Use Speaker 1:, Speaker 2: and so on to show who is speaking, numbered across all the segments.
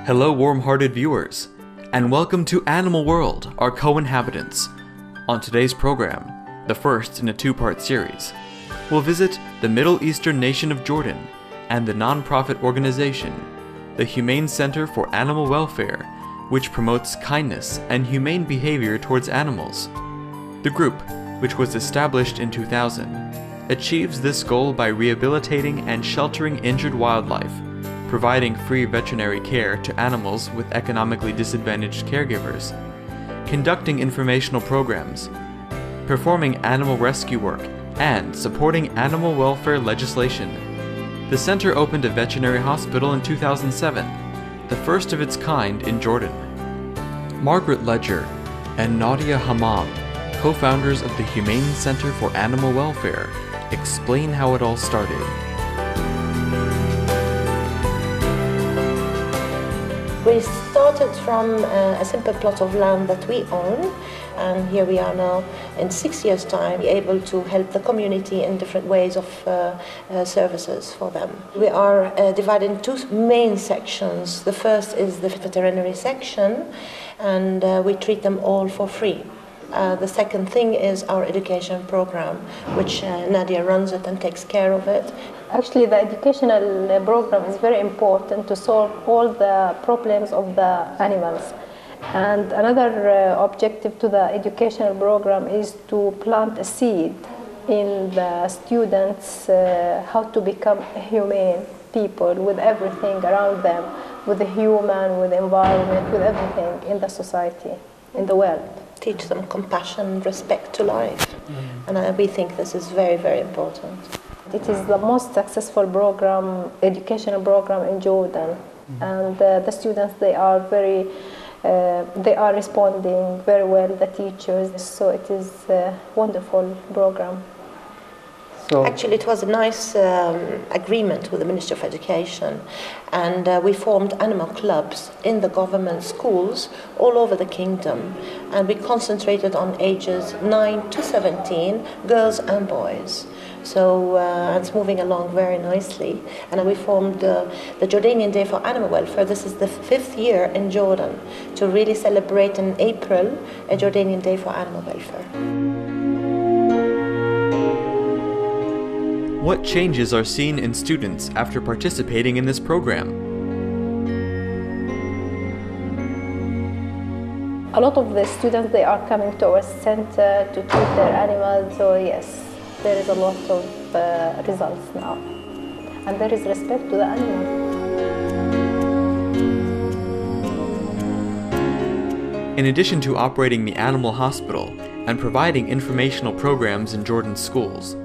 Speaker 1: Hello warm-hearted viewers, and welcome to Animal World, our co-inhabitants. On today's program, the first in a two-part series, we'll visit the Middle Eastern nation of Jordan and the non-profit organization, the Humane Center for Animal Welfare, which promotes kindness and humane behavior towards animals. The group, which was established in 2000, achieves this goal by rehabilitating and sheltering injured wildlife, providing free veterinary care to animals with economically disadvantaged caregivers, conducting informational programs, performing animal rescue work, and supporting animal welfare legislation. The center opened a veterinary hospital in 2007, the first of its kind in Jordan. Margaret Ledger and Nadia Hammam, co-founders of the Humane Center for Animal Welfare, explain how it all started.
Speaker 2: We started from a simple plot of land that we own, and here we are now in 6 years' time able to help the community in different ways of services for them. We are divided in two main sections. The first is the veterinary section, and we treat them all for free. The second thing is our education program, which Nadia runs it and takes care of it.
Speaker 3: Actually, the educational program is very important to solve all the problems of the animals. And another objective to the educational program is to plant a seed in the students how to become humane people with everything around them, with the human, with the environment, with everything in the society, in the world.
Speaker 2: Teach them compassion, respect to life. And we think this is very, very important.
Speaker 3: It is the most successful program, educational program in Jordan. And the students, they are responding very well, the teachers. So it is a wonderful program.
Speaker 2: Actually, it was a nice agreement with the Ministry of Education, and we formed animal clubs in the government schools all over the kingdom, and we concentrated on ages 9 to 17, girls and boys. So it's moving along very nicely, and we formed the Jordanian Day for Animal Welfare. This is the 5th year in Jordan to really celebrate in April a Jordanian Day for Animal Welfare.
Speaker 1: What changes are seen in students after participating in this program?
Speaker 3: A lot of the students, they are coming to our center to treat their animals. So yes, there is a lot of results now. And there is respect to the animal.
Speaker 1: In addition to operating the animal hospital and providing informational programs in Jordan's schools,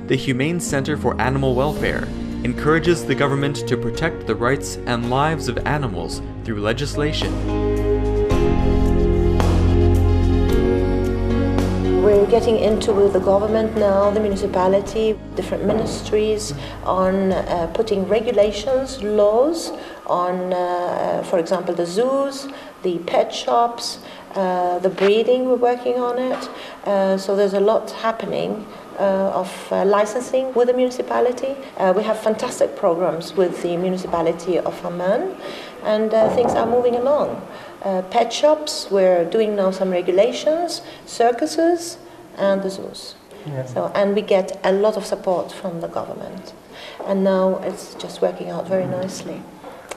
Speaker 1: the Humane Center for Animal Welfare encourages the government to protect the rights and lives of animals through legislation.
Speaker 2: We're getting into the government now, the municipality, different ministries on putting regulations, laws on, for example, the zoos, the pet shops, the breeding, we're working on it. So there's a lot happening. Of licensing with the municipality. We have fantastic programs with the municipality of Humane, and things are moving along. Pet shops, we're doing now some regulations, circuses, and the zoos. Yeah. So, and we get a lot of support from the government. And now it's just working out very nicely.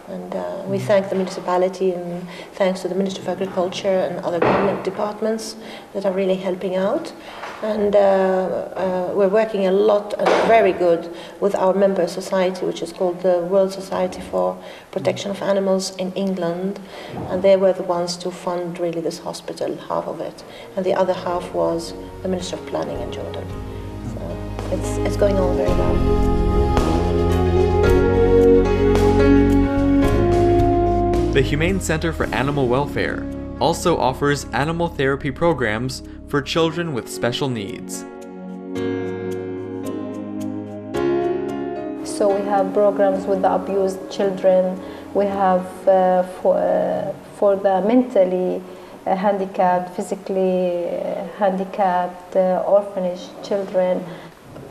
Speaker 2: And we thank the municipality, and thanks to the Ministry of Agriculture and other government departments that are really helping out. And we're working a lot and very good with our member society, which is called the World Society for Protection of Animals in England. And they were the ones to fund really this hospital, half of it. And the other half was the Ministry of Planning in Jordan. So it's going on very well.
Speaker 1: The Humane Center for Animal Welfare also offers animal therapy programs for children with special needs.
Speaker 3: So we have programs with the abused children. We have for the mentally handicapped, physically handicapped, orphanage children.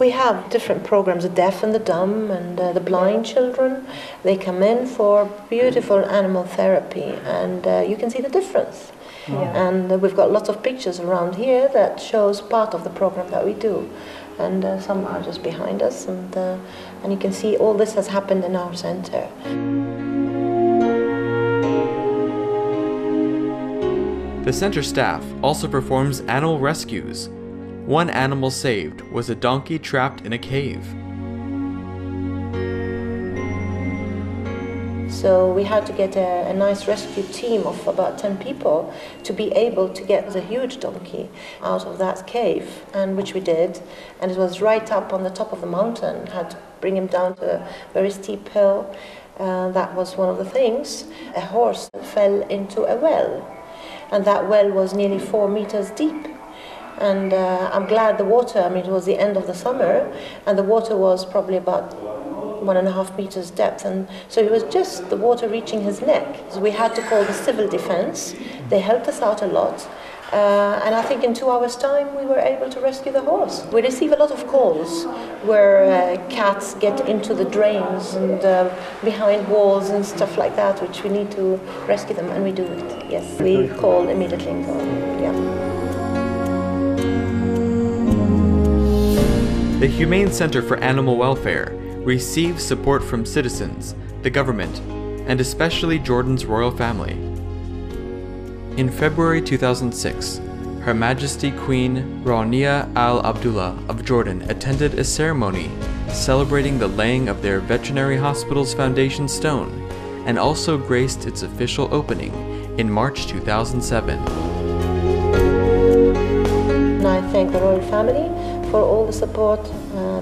Speaker 2: We have different programs, the deaf and the dumb and the blind children. They come in for beautiful animal therapy, and you can see the difference. Yeah. And we've got lots of pictures around here that shows part of the program that we do. And some are just behind us, and you can see all this has happened in our center.
Speaker 1: The center staff also performs animal rescues. One animal saved was a donkey trapped in a cave.
Speaker 2: So we had to get a nice rescue team of about 10 people to be able to get the huge donkey out of that cave, and which we did. And it was right up on the top of the mountain. Had to bring him down to a very steep hill. That was one of the things. A horse fell into a well, and that well was nearly 4 meters deep. And I'm glad the water, I mean, it was the end of the summer, and the water was probably about 1.5 meters depth, and so it was just the water reaching his neck. So we had to call the civil defense. They helped us out a lot, and I think in 2 hours' time we were able to rescue the horse. We receive a lot of calls where cats get into the drains and behind walls and stuff like that, which we need to rescue them, and we do it. Yes, we call immediately and go. Yeah.
Speaker 1: The Humane Center for Animal Welfare receives support from citizens, the government, and especially Jordan's royal family. In February 2006, Her Majesty Queen Rania Al Abdullah of Jordan attended a ceremony celebrating the laying of their veterinary hospital's foundation stone, and also graced its official opening in March 2007.
Speaker 2: And I thank the royal family for all the support,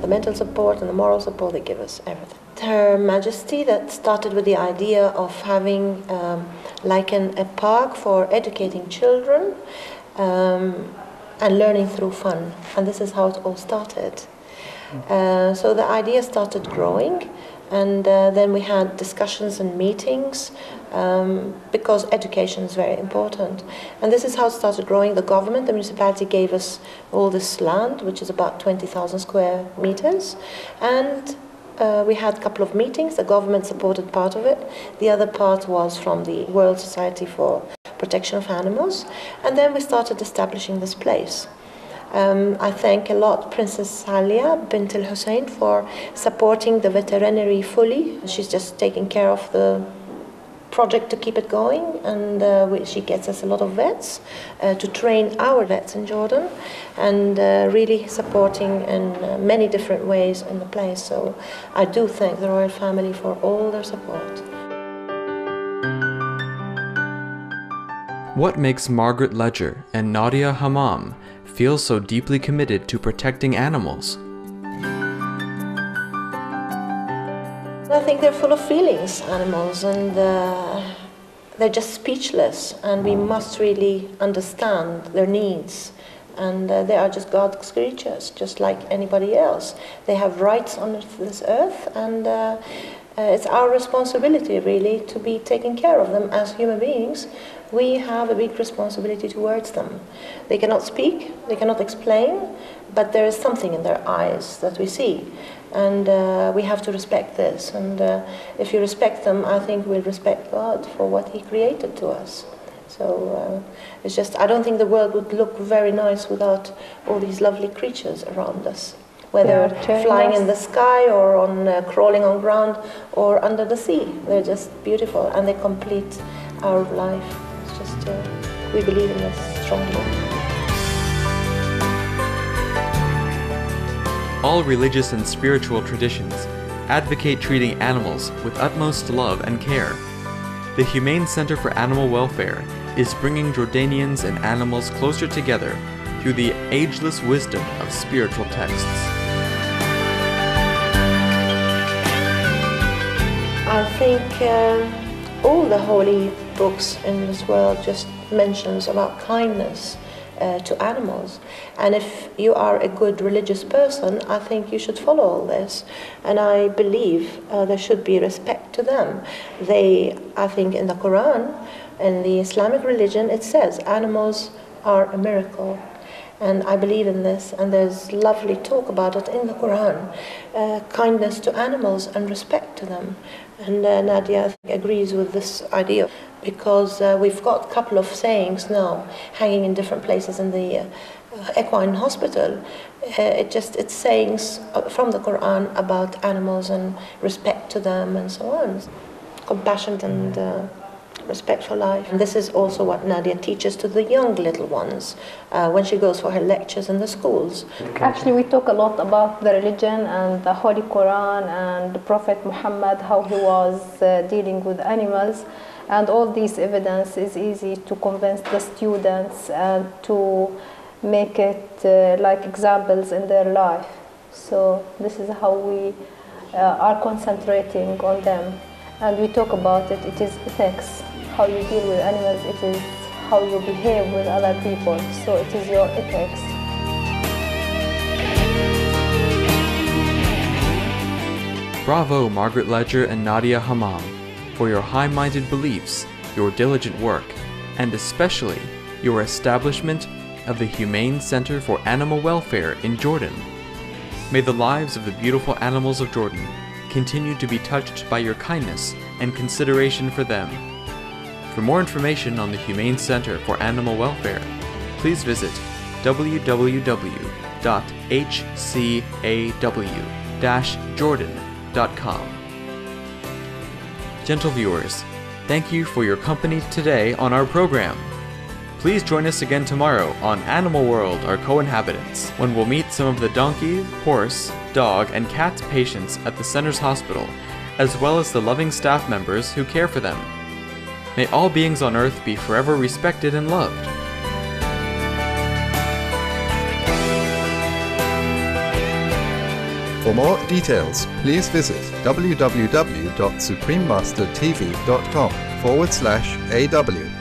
Speaker 2: the mental support and the moral support they give us, everything. Her Majesty that started with the idea of having a park for educating children and learning through fun. And this is how it all started. So the idea started growing, and then we had discussions and meetings because education is very important. And this is how it started growing. The government, the municipality gave us all this land, which is about 20,000 square meters. And we had a couple of meetings. The government supported part of it. The other part was from the World Society for Protection of Animals. And then we started establishing this place. I thank a lot Princess Alia bint Al Hussein for supporting the veterinary fully. She's just taking care of the project to keep it going, and she gets us a lot of vets to train our vets in Jordan, and really supporting in many different ways in the place. So I do thank the royal family for all their support.
Speaker 1: What makes Margaret Ledger and Nadia Hammam feel so deeply committed to protecting animals?
Speaker 2: I think they're full of feelings, animals, and they're just speechless, and we must really understand their needs. And they are just God's creatures, just like anybody else. They have rights on this earth, and it's our responsibility, really, to be taking care of them as human beings. We have a big responsibility towards them. They cannot speak, they cannot explain, but there is something in their eyes that we see. And we have to respect this. And if you respect them, I think we'll respect God for what He created to us. So it's just, I don't think the world would look very nice without all these lovely creatures around us. Whether flying in the sky or on crawling on ground or under the sea. They're just beautiful, and they complete our life. It's just, we believe in this strongly.
Speaker 1: All religious and spiritual traditions advocate treating animals with utmost love and care. The Humane Center for Animal Welfare is bringing Jordanians and animals closer together through the ageless wisdom of spiritual texts.
Speaker 2: I think all the holy books in this world just mentions about kindness to animals, and if you are a good religious person, I think you should follow all this, and I believe there should be respect to them. I think in the Quran, in the Islamic religion, it says animals are a miracle, and I believe in this, and there's lovely talk about it in the Quran, kindness to animals and respect to them. And Nadia, I think, agrees with this idea, because we've got a couple of sayings now hanging in different places in the equine hospital. It's sayings from the Quran about animals and respect to them and so on. Compassion and respect for life. And this is also what Nadia teaches to the young little ones when she goes for her lectures in the schools.
Speaker 3: Actually, we talk a lot about the religion and the Holy Quran and the Prophet Muhammad, how he was dealing with animals. And all these evidence is easy to convince the students and to make it like examples in their life. So this is how we are concentrating on them. And we talk about it. It is ethics. How you deal with animals, it is how you behave with other people. So it is your ethics.
Speaker 1: Bravo, Margaret Ledger and Nadia Hammam, for your high-minded beliefs, your diligent work, and especially your establishment of the Humane Center for Animal Welfare in Jordan. May the lives of the beautiful animals of Jordan continue to be touched by your kindness and consideration for them. For more information on the Humane Center for Animal Welfare, please visit www.hcaw-jordan.com. Gentle viewers, thank you for your company today on our program. Please join us again tomorrow on Animal World, Our Co-Inhabitants, when we'll meet some of the donkey, horse, dog, and cat patients at the center's hospital, as well as the loving staff members who care for them. May all beings on earth be forever respected and loved.
Speaker 4: For more details, please visit www.suprememastertv.com/AW.